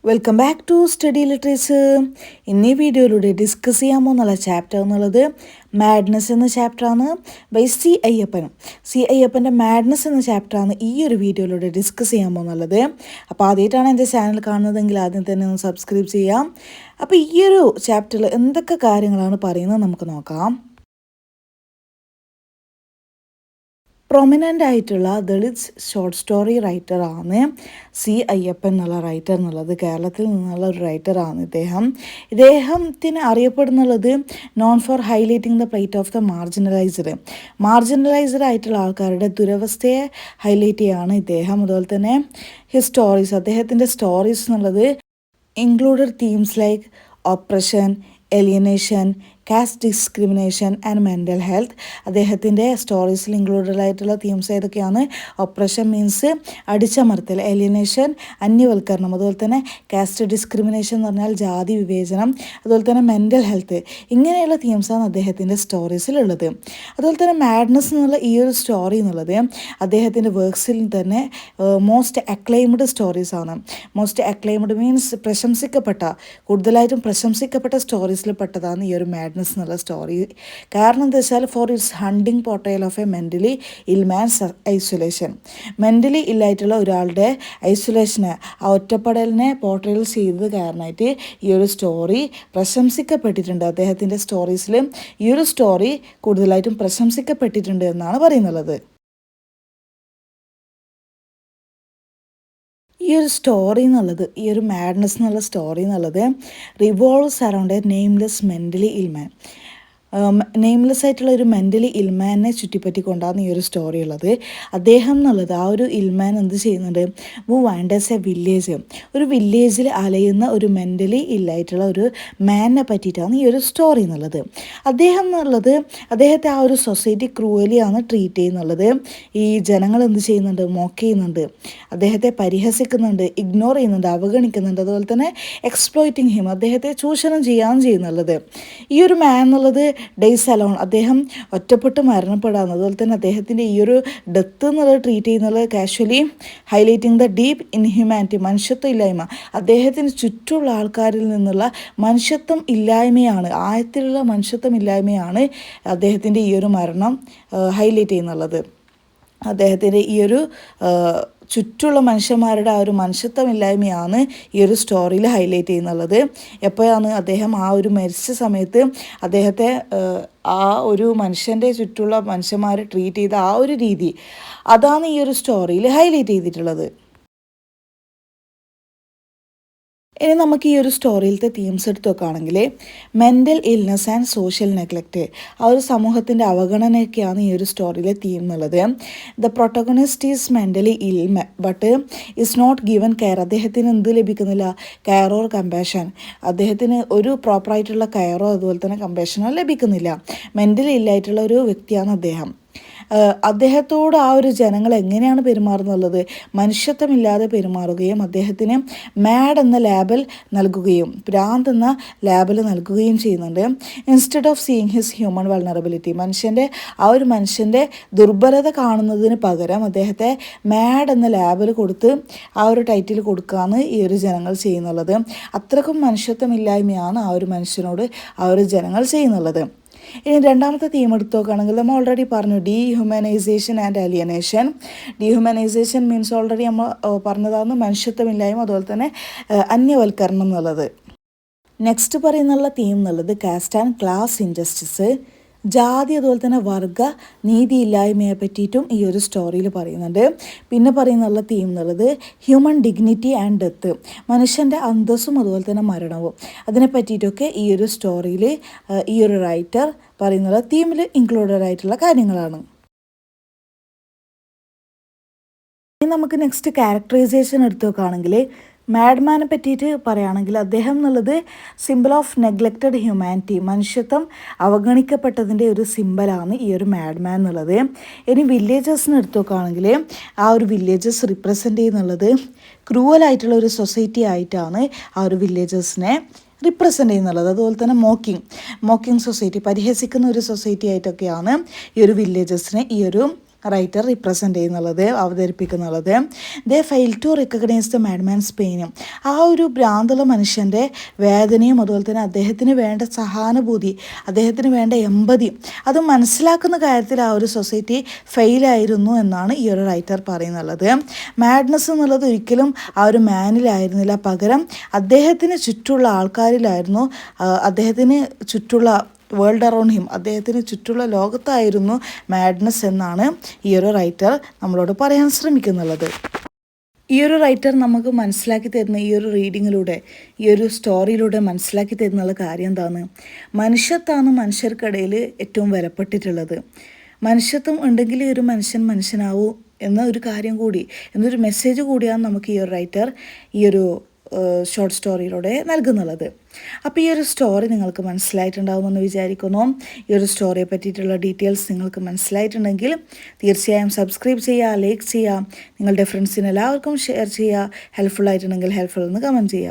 Welcome back to study literature. ഇന്നീ വീഡിയോയിലൂടെ discuss ചെയ്യാൻ പോകുന്നുള്ള ചാപ്റ്റർ എന്നുള്ളത് മാഡ്നസ് എന്ന ചാപ്റ്ററാണ് ബൈ സി അയ്യപ്പൻ്റെ മാഡ്നസ് എന്ന ചാപ്റ്ററാണ് ഈ ഒരു വീഡിയോയിലൂടെ ഡിസ്കസ് ചെയ്യാൻ പോകുന്നുള്ളത്. അപ്പോൾ ആദ്യമായിട്ടാണ് എൻ്റെ ചാനൽ കാണുന്നതെങ്കിൽ ആദ്യം തന്നെ ഒന്ന് സബ്സ്ക്രൈബ് ചെയ്യാം. അപ്പോൾ ഈ ഒരു ചാപ്റ്ററിൽ എന്തൊക്കെ കാര്യങ്ങളാണ് പറയുന്നത് നമുക്ക് നോക്കാം. പ്രൊമിനൻ്റ് ആയിട്ടുള്ള ദളിത് ഷോർട്ട് സ്റ്റോറി റൈറ്ററാണ് സി അയ്യപ്പൻ എന്നുള്ള റൈറ്റർ എന്നുള്ളത്. കേരളത്തിൽ നിന്നുള്ള ഒരു റൈറ്ററാണ് ഇദ്ദേഹത്തിന് അറിയപ്പെടുന്നുള്ളത് known for highlighting the plight of the marginalised ആയിട്ടുള്ള ആൾക്കാരുടെ ദുരവസ്ഥയെ ഹൈലൈറ്റ് ചെയ്യാണ് ഇദ്ദേഹം. അതുപോലെ തന്നെ അദ്ദേഹത്തിൻ്റെ സ്റ്റോറീസ് എന്നുള്ളത് included themes like oppression, alienation, caste discrimination and mental health. അദ്ദേഹത്തിൻ്റെ സ്റ്റോറീസിൽ ഇൻക്ലൂഡഡ് ആയിട്ടുള്ള തീംസ് ഏതൊക്കെയാണ്? ഓപ്രഷൻ മീൻസ് അടിച്ചമർത്തൽ, എലിയനേഷൻ അന്യവൽക്കരണം, അതുപോലെ തന്നെ കാസ്റ്റ് ഡിസ്ക്രിമിനേഷൻ എന്ന് പറഞ്ഞാൽ ജാതി വിവേചനം, അതുപോലെ തന്നെ മെൻ്റൽ ഹെൽത്ത്. ഇങ്ങനെയുള്ള തീംസാണ് അദ്ദേഹത്തിൻ്റെ സ്റ്റോറീസിലുള്ളത്. അതുപോലെ തന്നെ മാഡ്നസ് എന്നുള്ള ഈ ഒരു സ്റ്റോറി എന്നുള്ളത് അദ്ദേഹത്തിൻ്റെ വർക്ക്സിൽ തന്നെ മോസ്റ്റ് അക്ലൈംഡ് സ്റ്റോറീസാണ്. മോസ്റ്റ് അക്ലൈംഡ് മീൻസ് കൂടുതലായിട്ടും പ്രശംസിക്കപ്പെട്ട സ്റ്റോറീസിൽ പെട്ടതാണ് ഈ ഒരു മാഡ്നസ് എന്നുള്ള സ്റ്റോറി. കാരണം എന്താ വെച്ചാൽ for it's haunting portrayal of a mentally ill man's isolation. Mentally ഇല്ലായിട്ടുള്ള ഒരാളുടെ ഐസൊലേഷനെ, ആ ഒറ്റപ്പെടലിനെ പോർട്രയൽ ചെയ്തത് കാരണമായിട്ട് ഈ ഒരു സ്റ്റോറി പ്രശംസിക്കപ്പെട്ടിട്ടുണ്ട്. അദ്ദേഹത്തിൻ്റെ സ്റ്റോറീസിൽ ഈ ഒരു സ്റ്റോറി കൂടുതലായിട്ടും പ്രശംസിക്കപ്പെട്ടിട്ടുണ്ട് എന്നാണ് പറയുന്നത്. ഈ ഒരു സ്റ്റോറി എന്നുള്ളത്, ഈ ഒരു മാഡ്നസ് എന്നുള്ള സ്റ്റോറി എന്നുള്ളത് revolves around a nameless mentally ill man. Nameless ആയിട്ടുള്ള ഒരു മെൻ്റലി ഇൽമാനെ ചുറ്റിപ്പറ്റിക്കൊണ്ടാണ് ഈ ഒരു സ്റ്റോറി ഉള്ളത്. അദ്ദേഹം എന്നുള്ളത്, ആ ഒരു ഇൽമാൻ എന്ത് ചെയ്യുന്നുണ്ട്? വാണ്ടേഴ്സ് എ വില്ലേജ്, ഒരു വില്ലേജിൽ അലയുന്ന ഒരു മെൻ്റലി ഇല്ലായിട്ടുള്ള ഒരു മാനിനെ പറ്റിയിട്ടാണ് ഈ ഒരു സ്റ്റോറി എന്നുള്ളത്. അദ്ദേഹത്തെ ആ ഒരു സൊസൈറ്റി ക്രൂവലിയാണ് ട്രീറ്റ് ചെയ്യുന്നുള്ളത്. ഈ ജനങ്ങൾ എന്ത് ചെയ്യുന്നുണ്ട്? മോക്ക് ചെയ്യുന്നുണ്ട്, അദ്ദേഹത്തെ പരിഹസിക്കുന്നുണ്ട്, ഇഗ്നോർ ചെയ്യുന്നുണ്ട്, അവഗണിക്കുന്നുണ്ട്. അതുപോലെ തന്നെ എക്സ്പ്ലോയിറ്റിംഗ് ഹിം, അദ്ദേഹത്തെ ചൂഷണം ചെയ്യുകയാണ് ചെയ്യുന്നുള്ളത്. ഈ ഒരു മാൻ എന്നുള്ളത് ഡേയ്സ് അലോൺ, അദ്ദേഹം ഒറ്റപ്പെട്ട് മരണപ്പെടാന്ന്. അതുപോലെ തന്നെ അദ്ദേഹത്തിൻ്റെ ഈ ഒരു ഡെത്ത് എന്നുള്ളത് ട്രീറ്റ് ചെയ്യുന്നത് കാഷ്വലി ഹൈലൈറ്റിംഗ് ദ ഡീപ്പ് ഇൻഹ്യൂമാനിറ്റി, മനുഷ്യത്വം ഇല്ലായ്മ. അദ്ദേഹത്തിന് ചുറ്റുമുള്ള ആൾക്കാരിൽ നിന്നുള്ള മനുഷ്യത്വം ഇല്ലായ്മയാണ്, ആഴത്തിലുള്ള മനുഷ്യത്വം ഇല്ലായ്മയാണ് അദ്ദേഹത്തിൻ്റെ ഈ ഒരു മരണം ഹൈലൈറ്റ് ചെയ്യുന്നുള്ളത്. അദ്ദേഹത്തിൻ്റെ ഈ ഒരു ചുറ്റുള്ള മനുഷ്യന്മാരുടെ ആ ഒരു മനുഷ്യത്വമില്ലായ്മയാണ് ഈ ഒരു സ്റ്റോറിയിൽ ഹൈലൈറ്റ് ചെയ്യുന്നുള്ളത്. എപ്പോഴാണ് അദ്ദേഹം ആ ഒരു മരിച്ച സമയത്ത് അദ്ദേഹത്തെ ആ ഒരു മനുഷ്യൻ്റെ ചുറ്റുള്ള മനുഷ്യന്മാരെ ട്രീറ്റ് ചെയ്ത ആ ഒരു രീതി, അതാണ് ഈ ഒരു സ്റ്റോറിയിൽ ഹൈലൈറ്റ് ചെയ്തിട്ടുള്ളത്. ഇനി നമുക്ക് ഈ ഒരു സ്റ്റോറിയിലത്തെ തീംസ് എടുത്ത് നോക്കുകയാണെങ്കിൽ mental illness and social neglect, ആ ഒരു സമൂഹത്തിൻ്റെ അവഗണനയൊക്കെയാണ് ഈ ഒരു സ്റ്റോറിയിലെ തീം എന്നുള്ളത്. The protagonist is mentally ill but is not given care. അദ്ദേഹത്തിന് എന്ത് ലഭിക്കുന്നില്ല? Care or compassion. അദ്ദേഹത്തിന് ഒരു പ്രോപ്പറായിട്ടുള്ള കെയറോ അതുപോലെ തന്നെ കമ്പാഷനോ ലഭിക്കുന്നില്ല. മെൻ്റലി ഇല്ലായിട്ടുള്ള ഒരു വ്യക്തിയാണ് അദ്ദേഹം. അദ്ദേഹത്തോട് ആ ഒരു ജനങ്ങൾ എങ്ങനെയാണ് പെരുമാറുന്നുള്ളത്? മനുഷ്യത്വമില്ലാതെ പെരുമാറുകയും അദ്ദേഹത്തിന് മാഡ് എന്ന ലേബൽ നൽകുകയും ഭ്രാന്ത് എന്ന ലേബൽ നൽകുകയും ചെയ്യുന്നുണ്ട്. Instead of seeing his human vulnerability, ആ ഒരു മനുഷ്യൻ്റെ ദുർബലത കാണുന്നതിന് പകരം അദ്ദേഹത്തെ മാഡ് എന്ന ലേബൽ കൊടുത്ത് ആ ഒരു ടൈറ്റിൽ കൊടുക്കുകയാണ് ഈ ഒരു ജനങ്ങൾ ചെയ്യുന്നുള്ളത്. അത്രക്കും മനുഷ്യത്വമില്ലായ്മയാണ് ആ ഒരു മനുഷ്യനോട് ആ ഒരു ജനങ്ങൾ ചെയ്യുന്നുള്ളത്. ഇനി രണ്ടാമത്തെ തീം എടുത്ത് നോക്കുകയാണെങ്കിൽ നമ്മൾ ഓൾറെഡി പറഞ്ഞു, dehumanisation and അലിയനേഷൻ. Dehumanisation means already നമ്മൾ പറഞ്ഞതാണ് മനുഷ്യത്വമില്ലായ്മ, അതുപോലെ തന്നെ അന്യവൽക്കരണം എന്നുള്ളത്. നെക്സ്റ്റ് പറയുന്നുള്ള തീം എന്നുള്ളത് കാസ്റ്റ് ആൻഡ് ക്ലാസ് ഇൻജസ്റ്റിസ്, ജാതി അതുപോലെ തന്നെ വർഗ നീതിയില്ലായ്മയെ പറ്റിയിട്ടും ഈ ഒരു സ്റ്റോറിയിൽ പറയുന്നുണ്ട്. പിന്നെ പറയുന്നുള്ള തീം എന്നുള്ളത് ഹ്യൂമൻ ഡിഗ്നിറ്റി ആൻഡ് ഡെത്ത്, മനുഷ്യൻ്റെ അന്തസ്സും അതുപോലെ തന്നെ മരണവും. അതിനെ പറ്റിയിട്ടൊക്കെ ഈ ഒരു സ്റ്റോറിയിൽ ഈ ഒരു റൈറ്റർ പറയുന്നുള്ള തീമിൽ ഇൻക്ലൂഡഡ് ആയിട്ടുള്ള കാര്യങ്ങളാണ്. ഇനി നമുക്ക് നെക്സ്റ്റ് ക്യാരക്ടറൈസേഷൻ എടുത്ത് നോക്കുകയാണെങ്കിൽ മാഡ്മാനെ പറ്റിയിട്ട് പറയുകയാണെങ്കിൽ അദ്ദേഹം എന്നുള്ളത് സിമ്പിൾ ഓഫ് നെഗ്ലക്റ്റഡ് ഹ്യൂമാനിറ്റി, മനുഷ്യത്വം അവഗണിക്കപ്പെട്ടതിൻ്റെ ഒരു സിമ്പിളാണ് ഈ ഒരു മാഡ്മാൻ എന്നുള്ളത്. ഇനി വില്ലേജസിന് എടുത്തു നോക്കുകയാണെങ്കിൽ ആ ഒരു വില്ലേജസ് റിപ്രസെൻ്റ് ചെയ്യുന്നുള്ളത് ക്രൂവലായിട്ടുള്ള ഒരു സൊസൈറ്റി ആയിട്ടാണ് ആ ഒരു വില്ലേജസിനെ റിപ്രസെൻ്റ് ചെയ്യുന്നുള്ളത്. അതുപോലെ തന്നെ മോക്കിംഗ് സൊസൈറ്റി, പരിഹസിക്കുന്ന ഒരു സൊസൈറ്റി ആയിട്ടൊക്കെയാണ് ഈ ഒരു വില്ലേജസിനെ ഈ ഒരു റൈറ്റർ റിപ്രസെൻ്റ് ചെയ്യുന്നുള്ളത്, അവതരിപ്പിക്കുന്നുള്ളത്. They fail to recognise the madman's പെയിനും, ആ ഒരു ഭ്രാന്തുള്ള മനുഷ്യൻ്റെ വേദനയും അതുപോലെ തന്നെ അദ്ദേഹത്തിന് വേണ്ട സഹാനുഭൂതി, അദ്ദേഹത്തിന് വേണ്ട എമ്പതി അത് മനസ്സിലാക്കുന്ന കാര്യത്തിൽ ആ ഒരു സൊസൈറ്റി ഫെയിലായിരുന്നു എന്നാണ് ഈ ഒരു റൈറ്റർ പറയുന്നുള്ളത്. മാഡ്നസ് എന്നുള്ളത് ഒരിക്കലും ആ ഒരു മാനിലായിരുന്നില്ല, പകരം അദ്ദേഹത്തിന് ചുറ്റുള്ള ആൾക്കാരിലായിരുന്നു, അദ്ദേഹത്തിന് ചുറ്റുള്ള വേൾഡ് അറൗണ്ട് ഹിം, അദ്ദേഹത്തിന് ചുറ്റുള്ള ലോകത്തായിരുന്നു മാഡ്നസ് എന്നാണ് ഈ ഒരു റൈറ്റർ നമ്മളോട് പറയാൻ ശ്രമിക്കുന്നുള്ളത്. ഈ ഒരു റൈറ്റർ നമുക്ക് മനസ്സിലാക്കി തരുന്ന ഈ ഒരു റീഡിങ്ങിലൂടെ, ഈ ഒരു സ്റ്റോറിയിലൂടെ മനസ്സിലാക്കി തരുന്നുള്ള കാര്യം എന്താണ്? മനുഷ്യത്വമാണ് മനുഷ്യർക്കിടയിൽ ഏറ്റവും വിലപ്പെട്ടിട്ടുള്ളത്. മനുഷ്യത്വം ഉണ്ടെങ്കിൽ ഒരു മനുഷ്യൻ മനുഷ്യനാവൂ എന്ന ഒരു കാര്യം കൂടി, എന്നൊരു മെസ്സേജ് കൂടിയാണ് നമുക്ക് ഈ ഒരു റൈറ്റർ ഈ ഒരു ഷോർട്ട് സ്റ്റോറിയിലൂടെ നൽകുന്നുള്ളത്. അപ്പോൾ ഈ ഒരു സ്റ്റോറി നിങ്ങൾക്ക് മനസ്സിലായിട്ടുണ്ടാകുമെന്ന് വിചാരിക്കുന്നു. ഈ ഒരു സ്റ്റോറിയെ പറ്റിയിട്ടുള്ള ഡീറ്റെയിൽസ് നിങ്ങൾക്ക് മനസ്സിലായിട്ടുണ്ടെങ്കിൽ തീർച്ചയായും സബ്സ്ക്രൈബ് ചെയ്യുക, ലൈക്ക് ചെയ്യുക, നിങ്ങളുടെ ഫ്രണ്ട്സിന് എല്ലാവർക്കും ഷെയർ ചെയ്യുക. ഹെൽപ്ഫുൾ ആയിട്ടുണ്ടെങ്കിൽ ഹെൽപ്ഫുൾ എന്ന് കമൻറ്റ് ചെയ്യുക.